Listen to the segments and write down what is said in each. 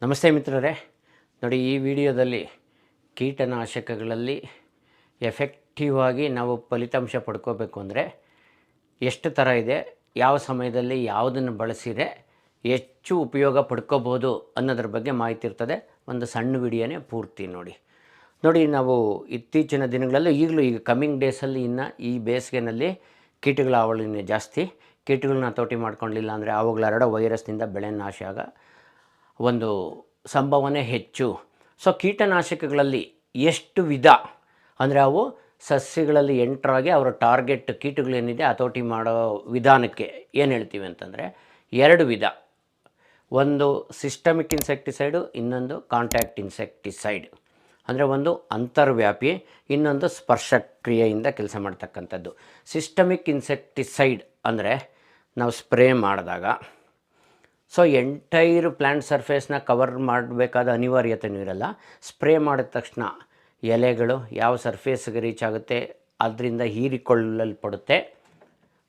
ನಮಸ್ತೆ ಮಿತ್ರರೇ, ನೋಡಿ ಈ ವಿಡಿಯೋದಲ್ಲಿ ಕೀಟನಾಶಕಗಳಲ್ಲಿ ಎಫೆಕ್ಟಿವ್ ಆಗಿ ನಾವು ಫಲಿತಾಂಶ ಪಡ್ಕೋಬೇಕು ಅಂದರೆ ಎಷ್ಟು ಥರ ಇದೆ, ಯಾವ ಸಮಯದಲ್ಲಿ ಯಾವುದನ್ನು ಬಳಸಿದರೆ ಹೆಚ್ಚು ಉಪಯೋಗ ಪಡ್ಕೋಬೋದು ಅನ್ನೋದ್ರ ಬಗ್ಗೆ ಮಾಹಿತಿ ಇರ್ತದೆ. ಒಂದು ಸಣ್ಣ ವಿಡಿಯೋನೇ ಪೂರ್ತಿ ನೋಡಿ ನಾವು ಇತ್ತೀಚಿನ ದಿನಗಳಲ್ಲಿ ಈಗ ಕಮ್ಮಿಂಗ್ ಡೇಸಲ್ಲಿ ಇನ್ನು ಈ ಬೇಸಿಗೆನಲ್ಲಿ ಕೀಟಗಳ ಹಾವಳಿನೇ ಜಾಸ್ತಿ. ಕೀಟಗಳನ್ನ ಹತೋಟಿ ಮಾಡ್ಕೊಳ್ಳಿಲ್ಲ ಅಂದರೆ ಅವುಗಳ ಹರಡೋ ವೈರಸ್ನಿಂದ ಬೆಳೆ ನಾಶ ಆಗ ಒಂದು ಸಂಭವನೆ ಹೆಚ್ಚು. ಸೊ ಕೀಟನಾಶಕಗಳಲ್ಲಿ ಎಷ್ಟು ವಿಧ ಅಂದರೆ ಅವು ಸಸ್ಯಗಳಲ್ಲಿ ಎಂಟ್ರಾಗಿ ಅವರ ಟಾರ್ಗೆಟ್ ಕೀಟಗಳೇನಿದೆ ಹತೋಟಿ ಮಾಡೋ ವಿಧಾನಕ್ಕೆ ಏನು ಹೇಳ್ತೀವಿ ಅಂತಂದರೆ ಎರಡು ವಿಧ. ಒಂದು ಸಿಸ್ಟಮಿಕ್ ಇನ್ಸೆಕ್ಟಿಸೈಡು, ಇನ್ನೊಂದು ಕಾಂಟ್ಯಾಕ್ಟ್ ಇನ್ಸೆಕ್ಟಿಸೈಡ್. ಅಂದರೆ ಒಂದು ಅಂತರ್ವ್ಯಾಪಿ, ಇನ್ನೊಂದು ಸ್ಪರ್ಶಕ್ರಿಯೆಯಿಂದ ಕೆಲಸ ಮಾಡ್ತಕ್ಕಂಥದ್ದು. ಸಿಸ್ಟಮಿಕ್ ಇನ್ಸೆಕ್ಟಿಸೈಡ್ ಅಂದರೆ ನಾವು ಸ್ಪ್ರೇ ಮಾಡಿದಾಗ ಸೊ ಎಂಟೈರ್ ಪ್ಲ್ಯಾಂಟ್ ಸರ್ಫೇಸ್ನ ಕವರ್ ಮಾಡಬೇಕಾದ ಅನಿವಾರ್ಯತೆಯೂ ಇರಲ್ಲ. ಸ್ಪ್ರೇ ಮಾಡಿದ ತಕ್ಷಣ ಎಲೆಗಳು ಯಾವ ಸರ್ಫೇಸ್ಗೆ ರೀಚ್ ಆಗುತ್ತೆ ಅದರಿಂದ ಹೀರಿಕೊಳ್ಳಲ್ಪಡುತ್ತೆ.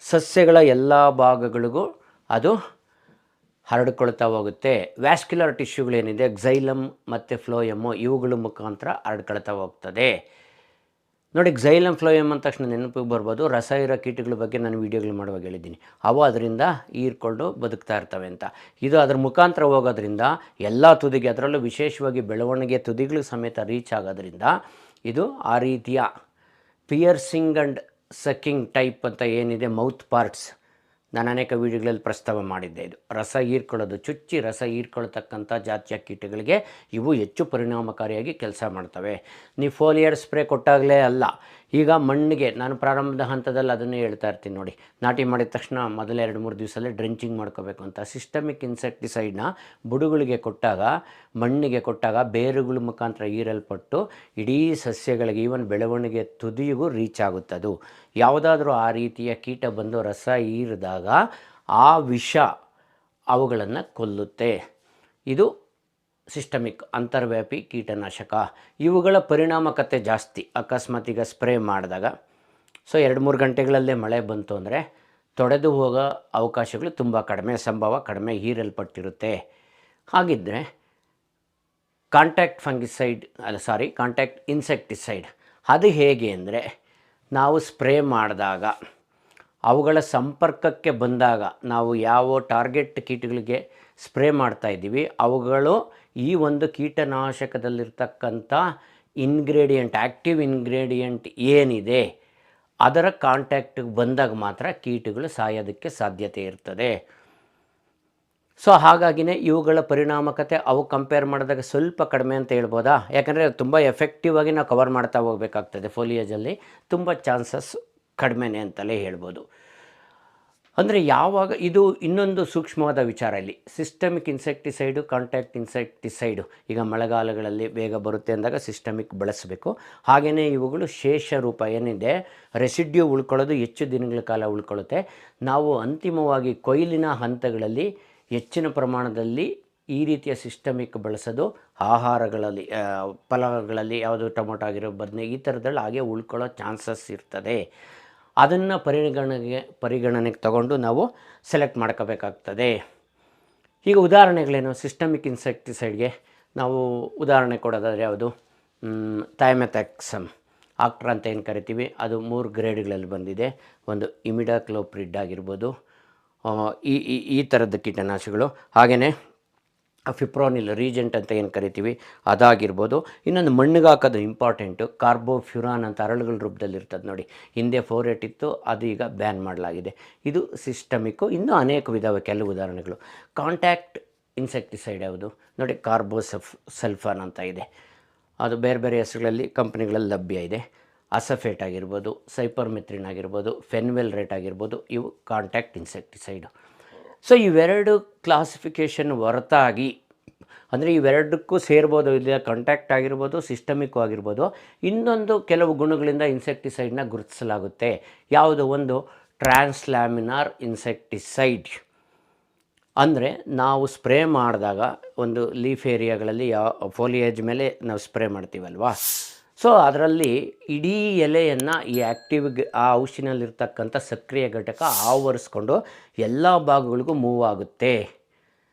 ಸಸ್ಯಗಳ ಎಲ್ಲ ಭಾಗಗಳಿಗೂ ಅದು ಹರಡ್ಕೊಳ್ತಾ ಹೋಗುತ್ತೆ. ವ್ಯಾಸ್ಕ್ಯುಲರ್ ಟಿಶ್ಯೂಗಳೇನಿದೆ, ಕ್ಸೈಲಮ್ ಮತ್ತು ಫ್ಲೋಯಮ್ಮು, ಇವುಗಳ ಮುಖಾಂತರ ಹರಡ್ಕೊಳ್ತಾ ಹೋಗ್ತದೆ. ನೋಡಿ, ಕ್ಸೈಲಮ್ ಫ್ಲೋಯಮ್ ಅಂದ ತಕ್ಷಣ ನೆನಪಿಗೆ ಬರ್ಬೋದು, ರಸ ಇರೋ ಕೀಟಗಳ ಬಗ್ಗೆ ನಾನು ವೀಡಿಯೋಗಳು ಮಾಡುವಾಗ ಹೇಳಿದ್ದೀನಿ. ಅವು ಅದರಿಂದ ಹೀರ್ಕೊಂಡು ಬದುಕ್ತಾ ಇರ್ತವೆ ಅಂತ. ಇದು ಅದರ ಮುಖಾಂತರ ಹೋಗೋದ್ರಿಂದ ಎಲ್ಲ ತುದಿಗೆ, ಅದರಲ್ಲೂ ವಿಶೇಷವಾಗಿ ಬೆಳವಣಿಗೆ ತುದಿಗಳು ಸಮೇತ ರೀಚ್ ಆಗೋದ್ರಿಂದ ಇದು ಆ ರೀತಿಯ ಪಿಯರ್ಸಿಂಗ್ ಆ್ಯಂಡ್ ಸಕ್ಕಿಂಗ್ ಟೈಪ್ ಅಂತ ಏನಿದೆ ಮೌತ್ ಪಾರ್ಟ್ಸ್, ನಾನು ಅನೇಕ ವೀಡಿಯೋಗಳಲ್ಲಿ ಪ್ರಸ್ತಾವ ಮಾಡಿದ್ದೆ. ಇದು ರಸ ಹೀರ್ಕೊಳ್ಳೋದು, ಚುಚ್ಚಿ ರಸ ಹೀರ್ಕೊಳ್ತಕ್ಕಂಥ ಜಾತಿಯ ಕೀಟಗಳಿಗೆ ಇವು ಹೆಚ್ಚು ಪರಿಣಾಮಕಾರಿಯಾಗಿ ಕೆಲಸ ಮಾಡ್ತವೆ. ನೀವು ಫೋಲಿಯರ್ ಸ್ಪ್ರೇ ಕೊಟ್ಟಾಗಲೇ ಅಲ್ಲ, ಈಗ ಮಣ್ಣಿಗೆ ನಾನು ಪ್ರಾರಂಭದ ಹಂತದಲ್ಲಿ ಅದನ್ನೇ ಹೇಳ್ತಾ ಇರ್ತೀನಿ ನೋಡಿ, ನಾಟಿ ಮಾಡಿದ ತಕ್ಷಣ ಮೊದಲ 2-3 ದಿವಸದಲ್ಲೇ ಡ್ರೆಂಚಿಂಗ್ ಮಾಡ್ಕೋಬೇಕು ಅಂತ. ಸಿಸ್ಟಮಿಕ್ ಇನ್ಸೆಕ್ಟಿಸೈಡ್ನ ಬುಡಗಳಿಗೆ ಕೊಟ್ಟಾಗ, ಮಣ್ಣಿಗೆ ಕೊಟ್ಟಾಗ ಬೇರುಗಳ ಮುಖಾಂತರ ಹೀರಲ್ಪಟ್ಟು ಇಡೀ ಸಸ್ಯಗಳಿಗೆ, ಈವನ್ ಬೆಳವಣಿಗೆ ತುದಿಗೂ ರೀಚ್ ಆಗುತ್ತದು. ಯಾವುದಾದ್ರೂ ಆ ರೀತಿಯ ಕೀಟ ಬಂದು ರಸ ಹೀರಿದಾಗ ಆ ವಿಷ ಅವುಗಳನ್ನು ಕೊಲ್ಲುತ್ತೆ. ಇದು ಸಿಸ್ಟಮಿಕ್ ಅಂತರ್ವ್ಯಾಪಿ ಕೀಟನಾಶಕ. ಇವುಗಳ ಪರಿಣಾಮಕತೆ ಜಾಸ್ತಿ. ಅಕಸ್ಮಾತ್ ಈಗ ಸ್ಪ್ರೇ ಮಾಡಿದಾಗ ಸೊ 2-3 ಗಂಟೆಗಳಲ್ಲೇ ಮಳೆ ಬಂತು ಅಂದರೆ ತೊಡೆದು ಹೋಗೋ ಅವಕಾಶಗಳು ತುಂಬ ಕಡಿಮೆ, ಸಂಭವ ಕಡಿಮೆ, ಹೀರಲ್ಪಟ್ಟಿರುತ್ತೆ. ಹಾಗಿದ್ದರೆ ಕಾಂಟ್ಯಾಕ್ಟ್ ಇನ್ಸೆಕ್ಟಿಸೈಡ್ ಅದು ಹೇಗೆ ಅಂದರೆ, ನಾವು ಸ್ಪ್ರೇ ಮಾಡಿದಾಗ ಅವುಗಳ ಸಂಪರ್ಕಕ್ಕೆ ಬಂದಾಗ, ನಾವು ಯಾವ ಟಾರ್ಗೆಟ್ ಕೀಟಗಳಿಗೆ ಸ್ಪ್ರೇ ಮಾಡ್ತಾಯಿದ್ದೀವಿ ಅವುಗಳು ಈ ಒಂದು ಕೀಟನಾಶಕದಲ್ಲಿರ್ತಕ್ಕಂಥ ಇನ್ಗ್ರೀಡಿಯೆಂಟ್, ಆ್ಯಕ್ಟಿವ್ ಇನ್ಗ್ರೀಡಿಯೆಂಟ್ ಏನಿದೆ ಅದರ ಕಾಂಟ್ಯಾಕ್ಟಿಗೆ ಬಂದಾಗ ಮಾತ್ರ ಕೀಟಗಳು ಸಾಯೋದಕ್ಕೆ ಸಾಧ್ಯತೆ ಇರ್ತದೆ. ಸೊ ಹಾಗಾಗಿನೇ ಇವುಗಳ ಪರಿಣಾಮಕತೆ ಅವು ಕಂಪೇರ್ ಮಾಡಿದಾಗ ಸ್ವಲ್ಪ ಕಡಿಮೆ ಅಂತ ಹೇಳ್ಬೋದಾ? ಯಾಕಂದರೆ ತುಂಬ ಎಫೆಕ್ಟಿವ್ ಆಗಿ ನಾವು ಕವರ್ ಮಾಡ್ತಾ ಹೋಗಬೇಕಾಗ್ತದೆ. ಫೋಲಿಯೇಜಲ್ಲಿ ತುಂಬ ಚಾನ್ಸಸ್ ಕಡಿಮೆನೇ ಅಂತಲೇ ಹೇಳ್ಬೋದು. ಅಂದರೆ ಯಾವಾಗ ಇದು ಇನ್ನೊಂದು ಸೂಕ್ಷ್ಮವಾದ ವಿಚಾರ ಇಲ್ಲಿ, ಸಿಸ್ಟಮಿಕ್ ಇನ್ಸೆಕ್ಟಿಸೈಡು, ಕಾಂಟ್ಯಾಕ್ಟ್ ಇನ್ಸೆಕ್ಟಿಸೈಡು. ಈಗ ಮಳೆಗಾಲಗಳಲ್ಲಿ ಬೇಗ ಬರುತ್ತೆ ಅಂದಾಗ ಸಿಸ್ಟಮಿಕ್ ಬಳಸಬೇಕು. ಹಾಗೆಯೇ ಇವುಗಳು ಶೇಷ ರೂಪ ಏನಿದೆ, ರೆಸಿಡ್ಯೂ ಉಳ್ಕೊಳ್ಳೋದು ಹೆಚ್ಚು ದಿನಗಳ ಕಾಲ ಉಳ್ಕೊಳ್ಳುತ್ತೆ. ನಾವು ಅಂತಿಮವಾಗಿ ಕೊಯ್ಲಿನ ಹಂತಗಳಲ್ಲಿ ಹೆಚ್ಚಿನ ಪ್ರಮಾಣದಲ್ಲಿ ಈ ರೀತಿಯ ಸಿಸ್ಟಮಿಕ್ ಬಳಸೋದು ಆಹಾರಗಳಲ್ಲಿ, ಫಲಗಳಲ್ಲಿ ಯಾವುದು ಟೊಮೊಟೊ ಆಗಿರೋ, ಬದನೆ, ಈ ಥರದಲ್ಲಿ ಹಾಗೆ ಉಳ್ಕೊಳ್ಳೋ ಚಾನ್ಸಸ್ ಇರ್ತದೆ. ಅದನ್ನು ಪರಿಗಣನೆಗೆ ತಗೊಂಡು ನಾವು ಸೆಲೆಕ್ಟ್ ಮಾಡ್ಕೋಬೇಕಾಗ್ತದೆ. ಈಗ ಉದಾಹರಣೆಗಳೇನು? ಸಿಸ್ಟಮಿಕ್ ಇನ್ಸೆಕ್ಟಿಸೈಡ್ಗೆ ನಾವು ಉದಾಹರಣೆ ಕೊಡೋದಾದರೆ ಯಾವುದು, ಥೈಮೆಥಾಕ್ಸಮ್ ಆಕ್ಟ್ರಾ ಅಂತ ಏನು ಕರಿತೀವಿ, ಅದು 3 ಗ್ರೇಡ್ಗಳಲ್ಲಿ ಬಂದಿದೆ. ಒಂದು ಇಮಿಡಾಕ್ಲೋಪ್ರಿಡ್ ಆಗಿರ್ಬೋದು, ಈ ಥರದ ಕೀಟನಾಶಕಗಳು. ಹಾಗೆಯೇ ಫಿಪ್ರೋನಿಲ್ ರೀಜೆಂಟ್ ಅಂತ ಏನು ಕರಿತೀವಿ ಅದಾಗಿರ್ಬೋದು. ಇನ್ನೊಂದು ಮಣ್ಣಿಗೆ ಹಾಕೋದು ಇಂಪಾರ್ಟೆಂಟು, ಕಾರ್ಬೋಫ್ಯುರಾನ್ ಅಂತ ಅರಳುಗಳ ರೂಪದಲ್ಲಿ ಇರ್ತದೆ ನೋಡಿ. ಹಿಂದೆ 4-8 ಇತ್ತು, ಅದು ಈಗ ಬ್ಯಾನ್ ಮಾಡಲಾಗಿದೆ. ಇದು ಸಿಸ್ಟಮಿಕ್ಕು. ಇನ್ನೂ ಅನೇಕ ವಿಧವೆ, ಕೆಲವು ಉದಾಹರಣೆಗಳು. ಕಾಂಟ್ಯಾಕ್ಟ್ ಇನ್ಸೆಕ್ಟಿಸೈಡ್ ಯಾವುದು ನೋಡಿ, ಕಾರ್ಬೋಸಲ್ಫಾನ್ ಅಂತ ಇದೆ. ಅದು ಬೇರೆ ಬೇರೆ ಹೆಸರುಗಳಲ್ಲಿ ಕಂಪ್ನಿಗಳಲ್ಲಿ ಲಭ್ಯ ಇದೆ. ಅಸಫೇಟ್ ಆಗಿರ್ಬೋದು, ಸೈಪರ್ಮೆಥ್ರಿನ್ ಆಗಿರ್ಬೋದು, ಫೆನ್ವೆಲ್ ರೇಟ್ ಆಗಿರ್ಬೋದು, ಇವು ಕಾಂಟ್ಯಾಕ್ಟ್ ಇನ್ಸೆಕ್ಟಿಸೈಡು. ಸೊ ಇವೆರಡು ಕ್ಲಾಸಿಫಿಕೇಷನ್ ಹೊರತಾಗಿ, ಅಂದರೆ ಇವೆರಡಕ್ಕೂ ಸೇರ್ಬೋದು, ಇಲ್ಲ ಕಾಂಟ್ಯಾಕ್ಟ್ ಆಗಿರ್ಬೋದು, ಸಿಸ್ಟಮಿಕ್ಕು ಆಗಿರ್ಬೋದು. ಇನ್ನೊಂದು ಕೆಲವು ಗುಣಗಳಿಂದ ಇನ್ಸೆಕ್ಟಿಸೈಡ್ನ ಗುರುತಿಸಲಾಗುತ್ತೆ. ಯಾವುದು? ಒಂದು ಟ್ರಾನ್ಸ್ಲ್ಯಾಮಿನಾರ್ ಇನ್ಸೆಕ್ಟಿಸೈಡ್. ಅಂದರೆ ನಾವು ಸ್ಪ್ರೇ ಮಾಡಿದಾಗ ಒಂದು ಲೀಫ್ ಏರಿಯಾಗಳಲ್ಲಿ ಫೋಲಿಯೇಜ್ ಮೇಲೆ ನಾವು ಸ್ಪ್ರೇ ಮಾಡ್ತೀವಲ್ವಾ, ಸೊ ಅದರಲ್ಲಿ ಇಡೀ ಎಲೆಯನ್ನು ಈ ಆ ಔಷಧಿನಲ್ಲಿರ್ತಕ್ಕಂಥ ಸಕ್ರಿಯ ಘಟಕ ಆವರಿಸ್ಕೊಂಡು ಎಲ್ಲ ಭಾಗಗಳಿಗೂ ಮೂವ್ ಆಗುತ್ತೆ.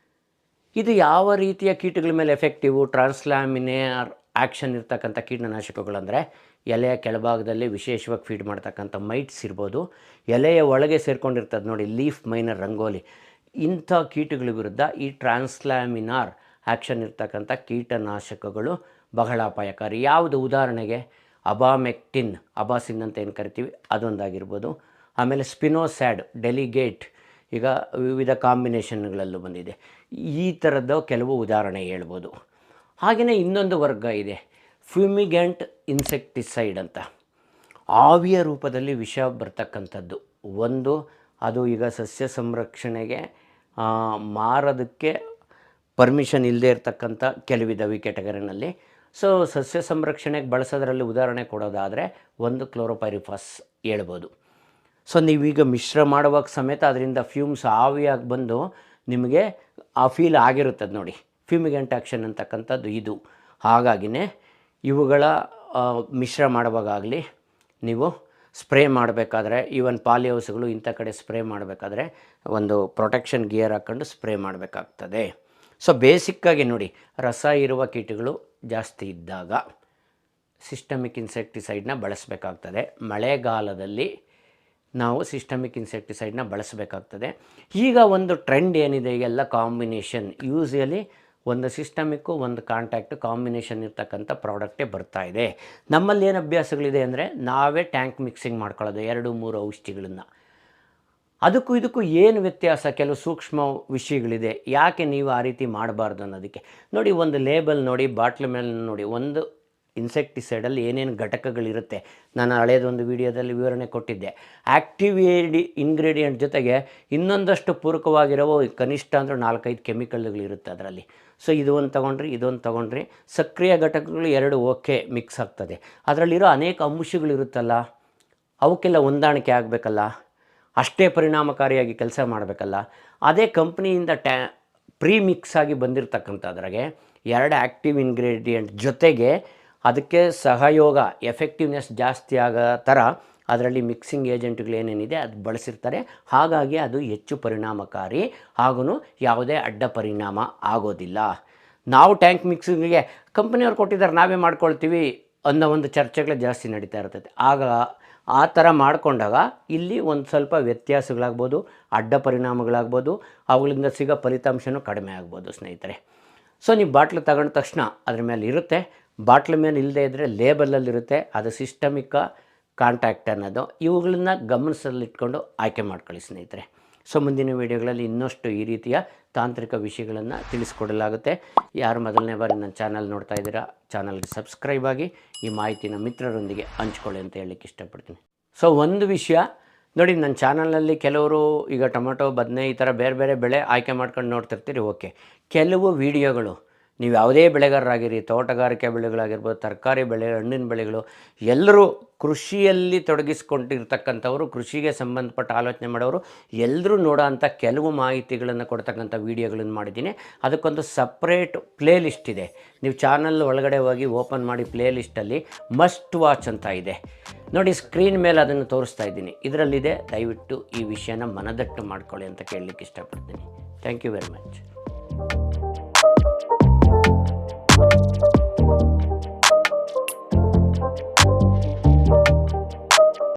ಇದು ಯಾವ ರೀತಿಯ ಕೀಟಗಳ ಮೇಲೆ ಎಫೆಕ್ಟಿವು ಟ್ರಾನ್ಸ್ಲಾಮಿನೇರ್ ಆ್ಯಕ್ಷನ್ ಇರ್ತಕ್ಕಂಥ ಕೀಟನಾಶಕಗಳಂದರೆ ಎಲೆಯ ಕೆಳಭಾಗದಲ್ಲಿ ವಿಶೇಷವಾಗಿ ಫೀಡ್ ಮಾಡ್ತಕ್ಕಂಥ ಮೈಟ್ಸ್ ಇರ್ಬೋದು, ಎಲೆಯ ಒಳಗೆ ಸೇರ್ಕೊಂಡಿರ್ತದೆ ನೋಡಿ ಲೀಫ್ ಮೈನರ್ ರಂಗೋಲಿ, ಇಂಥ ಕೀಟಗಳ ವಿರುದ್ಧ ಈ ಟ್ರಾನ್ಸ್ಲಾಮಿನಾರ್ ಆ್ಯಕ್ಷನ್ ಇರ್ತಕ್ಕಂಥ ಕೀಟನಾಶಕಗಳು ಬಹಳ ಅಪಾಯಕಾರಿ. ಯಾವುದು ಉದಾಹರಣೆಗೆ ಅಬಾಮೆಕ್ಟಿನ್, ಅಬಾಸಿನ್ ಅಂತ ಏನು ಕರಿತೀವಿ ಅದೊಂದಾಗಿರ್ಬೋದು. ಆಮೇಲೆ ಸ್ಪಿನೋಸ್ಯಾಡ್, ಡೆಲಿಗೇಟ್, ಈಗ ವಿವಿಧ ಕಾಂಬಿನೇಷನ್ಗಳಲ್ಲೂ ಬಂದಿದೆ. ಈ ಥರದ್ದು ಕೆಲವು ಉದಾಹರಣೆ ಹೇಳ್ಬೋದು. ಹಾಗೆಯೇ ಇನ್ನೊಂದು ವರ್ಗ ಇದೆ, ಫ್ಯೂಮಿಗ್ಯಾಂಟ್ ಇನ್ಸೆಕ್ಟಿಸೈಡ್ ಅಂತ. ಆವಿಯ ರೂಪದಲ್ಲಿ ವಿಷ ಬರ್ತಕ್ಕಂಥದ್ದು ಒಂದು. ಅದು ಈಗ ಸಸ್ಯ ಸಂರಕ್ಷಣೆಗೆ ಮಾರೋದಕ್ಕೆ ಪರ್ಮಿಷನ್ ಇಲ್ಲದೆ ಇರತಕ್ಕಂಥ ಕೆಲವಿದಾವೆ ಈ ಕ್ಯಾಟಗರಿನಲ್ಲಿ. ಸೊ ಸಸ್ಯ ಸಂರಕ್ಷಣೆಗೆ ಬಳಸೋದ್ರಲ್ಲಿ ಉದಾಹರಣೆ ಕೊಡೋದಾದರೆ ಒಂದು ಕ್ಲೋರೋಪೈರಿಫಾಸ್ ಹೇಳ್ಬೋದು. ಸೊ ನೀವೀಗ ಮಿಶ್ರ ಮಾಡುವಾಗ ಸಮೇತ ಅದರಿಂದ ಫ್ಯೂಮ್ಸ್ ಆವಿಯಾಗಿ ಬಂದು ನಿಮಗೆ ಆ ಫೀಲ್ ಆಗಿರುತ್ತದೆ ನೋಡಿ, ಫ್ಯೂಮಿಗ್ಯಾಂಟ್ ಆ್ಯಕ್ಷನ್ ಅಂತಕ್ಕಂಥದ್ದು ಇದು. ಹಾಗಾಗಿನೇ ಇವುಗಳ ಮಿಶ್ರ ಮಾಡುವಾಗಲಿ ನೀವು ಸ್ಪ್ರೇ ಮಾಡಬೇಕಾದ್ರೆ, ಈವನ್ ಪಾಲಿಹೌಸ್ಗಳು ಇಂಥ ಕಡೆ ಸ್ಪ್ರೇ ಮಾಡಬೇಕಾದ್ರೆ ಒಂದು ಪ್ರೊಟೆಕ್ಷನ್ ಗಿಯರ್ ಹಾಕ್ಕೊಂಡು ಸ್ಪ್ರೇ ಮಾಡಬೇಕಾಗ್ತದೆ. ಸೊ ಬೇಸಿಕ್ಕಾಗಿ ನೋಡಿ, ರಸ ಇರುವ ಕೀಟಗಳು ಜಾಸ್ತಿ ಇದ್ದಾಗ ಸಿಸ್ಟಮಿಕ್ ಇನ್ಸೆಕ್ಟಿಸೈಡ್ನ ಬಳಸಬೇಕಾಗ್ತದೆ. ಮಳೆಗಾಲದಲ್ಲಿ ನಾವು ಸಿಸ್ಟಮಿಕ್ ಇನ್ಸೆಕ್ಟಿಸೈಡ್ನ ಬಳಸಬೇಕಾಗ್ತದೆ. ಈಗ ಒಂದು ಟ್ರೆಂಡ್ ಏನಿದೆ, ಈಗೆಲ್ಲ ಕಾಂಬಿನೇಷನ್, ಯೂಸ್ವಲಿ ಒಂದು ಸಿಸ್ಟಮಿಕ್ಕು ಒಂದು ಕಾಂಟ್ಯಾಕ್ಟು ಕಾಂಬಿನೇಷನ್ ಇರ್ತಕ್ಕಂಥ ಪ್ರಾಡಕ್ಟೇ ಬರ್ತಾ ಇದೆ. ನಮ್ಮಲ್ಲಿ ಏನು ಅಭ್ಯಾಸಗಳಿದೆ ಅಂದರೆ ನಾವೇ ಟ್ಯಾಂಕ್ ಮಿಕ್ಸಿಂಗ್ ಮಾಡ್ಕೊಳ್ಳೋದು 2-3 ಔಷಧಿಗಳನ್ನು. ಅದಕ್ಕೂ ಇದಕ್ಕೂ ಏನು ವ್ಯತ್ಯಾಸ, ಕೆಲವು ಸೂಕ್ಷ್ಮ ವಿಷಯಗಳಿದೆ. ಯಾಕೆ ನೀವು ಆ ರೀತಿ ಮಾಡಬಾರ್ದು ಅನ್ನೋದಕ್ಕೆ ನೋಡಿ, ಒಂದು ಲೇಬಲ್ ನೋಡಿ, ಬಾಟ್ಲ್ ಮೇಲೆ ನೋಡಿ, ಒಂದು ಇನ್ಸೆಕ್ಟಿಸೈಡಲ್ಲಿ ಏನೇನು ಘಟಕಗಳಿರುತ್ತೆ. ನಾನು ಹಳೇದೊಂದು ವಿಡಿಯೋದಲ್ಲಿ ವಿವರಣೆ ಕೊಟ್ಟಿದ್ದೆ. ಆ್ಯಕ್ಟಿವ್ ಇಂಗ್ರೀಡಿಯೆಂಟ್ ಜೊತೆಗೆ ಇನ್ನೊಂದಷ್ಟು ಪೂರಕವಾಗಿರೋ ಕನಿಷ್ಠ ಅಂದರೆ 4-5 ಕೆಮಿಕಲ್ಗಳಿರುತ್ತೆ ಅದರಲ್ಲಿ. ಸೊ ಇದೊಂದು ತೊಗೊಂಡ್ರಿ, ಇದೊಂದು ತೊಗೊಂಡ್ರಿ, ಸಕ್ರಿಯ ಘಟಕಗಳು 2 ಓಕೆ ಮಿಕ್ಸ್ ಆಗ್ತದೆ. ಅದರಲ್ಲಿರೋ ಅನೇಕ ಅಂಶಗಳಿರುತ್ತಲ್ಲ, ಅವಕ್ಕೆಲ್ಲ ಹೊಂದಾಣಿಕೆ ಆಗಬೇಕಲ್ಲ, ಅಷ್ಟೇ ಪರಿಣಾಮಕಾರಿಯಾಗಿ ಕೆಲಸ ಮಾಡಬೇಕಲ್ಲ. ಅದೇ ಕಂಪ್ನಿಯಿಂದ ಪ್ರೀ ಮಿಕ್ಸ್ ಆಗಿ ಬಂದಿರತಕ್ಕಂಥದ್ರಾಗೆ 2 ಆ್ಯಕ್ಟಿವ್ ಇಂಗ್ರೀಡಿಯೆಂಟ್ ಜೊತೆಗೆ ಅದಕ್ಕೆ ಸಹಯೋಗ ಎಫೆಕ್ಟಿವ್ನೆಸ್ ಜಾಸ್ತಿ ಆಗೋ ಥರ ಅದರಲ್ಲಿ ಮಿಕ್ಸಿಂಗ್ ಏಜೆಂಟ್ಗಳು ಏನೇನಿದೆ ಅದು ಬಳಸಿರ್ತಾರೆ. ಹಾಗಾಗಿ ಅದು ಹೆಚ್ಚು ಪರಿಣಾಮಕಾರಿ, ಹಾಗೂ ಯಾವುದೇ ಅಡ್ಡ ಪರಿಣಾಮ ಆಗೋದಿಲ್ಲ. ನಾವು ಟ್ಯಾಂಕ್ ಮಿಕ್ಸಿಂಗಿಗೆ ಕಂಪ್ನಿಯವ್ರು ಕೊಟ್ಟಿದ್ದಾರೆ ನಾವೇ ಮಾಡ್ಕೊಳ್ತೀವಿ ಅನ್ನೋ ಒಂದು ಚರ್ಚೆಗಳು ಜಾಸ್ತಿ ನಡೀತಾ ಇರ್ತದೆ. ಆಗ ಆ ಥರ ಮಾಡಿಕೊಂಡಾಗ ಇಲ್ಲಿ ಒಂದು ಸ್ವಲ್ಪ ವ್ಯತ್ಯಾಸಗಳಾಗ್ಬೋದು, ಅಡ್ಡ ಪರಿಣಾಮಗಳಾಗ್ಬೋದು, ಅವುಗಳಿಂದ ಸಿಗೋ ಫಲಿತಾಂಶನೂ ಕಡಿಮೆ ಆಗ್ಬೋದು ಸ್ನೇಹಿತರೆ. ಸೊ ನೀವು ಬಾಟ್ಲು ತಗೊಂಡ ತಕ್ಷಣ ಅದ್ರ ಮೇಲೆ ಇರುತ್ತೆ, ಬಾಟ್ಲ್ ಮೇಲೆ ಇಲ್ಲದೇ ಇದ್ದರೆ ಲೇಬಲಲ್ಲಿರುತ್ತೆ, ಅದು ಸಿಸ್ಟಮಿಕ್ ಕಾಂಟ್ಯಾಕ್ಟ್ ಅನ್ನೋದು. ಇವುಗಳನ್ನ ಗಮನಿಸಲಿಟ್ಕೊಂಡು ಆಯ್ಕೆ ಮಾಡ್ಕೊಳ್ಳಿ ಸ್ನೇಹಿತರೆ. ಸೊ ಮುಂದಿನ ವೀಡಿಯೋಗಳಲ್ಲಿ ಇನ್ನಷ್ಟು ಈ ರೀತಿಯ ತಾಂತ್ರಿಕ ವಿಷಯಗಳನ್ನು ತಿಳಿಸ್ಕೊಡಲಾಗುತ್ತೆ. ಯಾರು ಮೊದಲನೇ ಬಾರಿ ನನ್ನ ಚಾನಲ್ ನೋಡ್ತಾ ಇದ್ದೀರಾ, ಚಾನಲ್ಗೆ ಸಬ್ಸ್ಕ್ರೈಬ್ ಆಗಿ ಈ ಮಾಹಿತಿನ ಮಿತ್ರರೊಂದಿಗೆ ಹಂಚ್ಕೊಳ್ಳಿ ಅಂತ ಹೇಳಲಿಕ್ಕೆ ಇಷ್ಟಪಡ್ತೀನಿ. ಸೊ ಒಂದು ವಿಷಯ ನೋಡಿ, ನನ್ನ ಚಾನಲಲ್ಲಿ ಕೆಲವರು ಈಗ ಟೊಮೊಟೊ, ಬದನೆ ಈ ಥರ ಬೇರೆ ಬೇರೆ ಬೆಳೆ ಆಯ್ಕೆ ಮಾಡ್ಕೊಂಡು ನೋಡ್ತಿರ್ತೀರಿ. ಓಕೆ, ಕೆಲವು ವೀಡಿಯೋಗಳು ನೀವು ಯಾವುದೇ ಬೆಳೆಗಾರರಾಗಿರಿ, ತೋಟಗಾರಿಕೆ ಬೆಳೆಗಳಾಗಿರ್ಬೋದು, ತರಕಾರಿ ಬೆಳೆ, ಹಣ್ಣಿನ ಬೆಳೆಗಳು, ಎಲ್ಲರೂ ಕೃಷಿಯಲ್ಲಿ ತೊಡಗಿಸ್ಕೊಂಡಿರ್ತಕ್ಕಂಥವ್ರು, ಕೃಷಿಗೆ ಸಂಬಂಧಪಟ್ಟ ಆಲೋಚನೆ ಮಾಡೋರು ಎಲ್ಲರೂ ನೋಡೋ ಅಂಥ ಕೆಲವು ಮಾಹಿತಿಗಳನ್ನು ಕೊಡ್ತಕ್ಕಂಥ ವೀಡಿಯೋಗಳನ್ನು ಮಾಡಿದ್ದೀನಿ. ಅದಕ್ಕೊಂದು ಸಪ್ರೇಟ್ ಪ್ಲೇ ಲಿಸ್ಟ್ ಇದೆ. ನೀವು ಚಾನಲ್ ಒಳಗಡೆ ಹೋಗಿ ಓಪನ್ ಮಾಡಿ ಪ್ಲೇ ಲಿಸ್ಟಲ್ಲಿ ಮಸ್ಟ್ ವಾಚ್ ಅಂತ ಇದೆ ನೋಡಿ, ಸ್ಕ್ರೀನ್ ಮೇಲೆ ಅದನ್ನು ತೋರಿಸ್ತಾ ಇದ್ದೀನಿ, ಇದರಲ್ಲಿದೆ. ದಯವಿಟ್ಟು ಈ ವಿಷಯನ ಮನದಟ್ಟು ಮಾಡ್ಕೊಳ್ಳಿ ಅಂತ ಕೇಳಲಿಕ್ಕೆ ಇಷ್ಟಪಡ್ತೀನಿ. Thank you very much.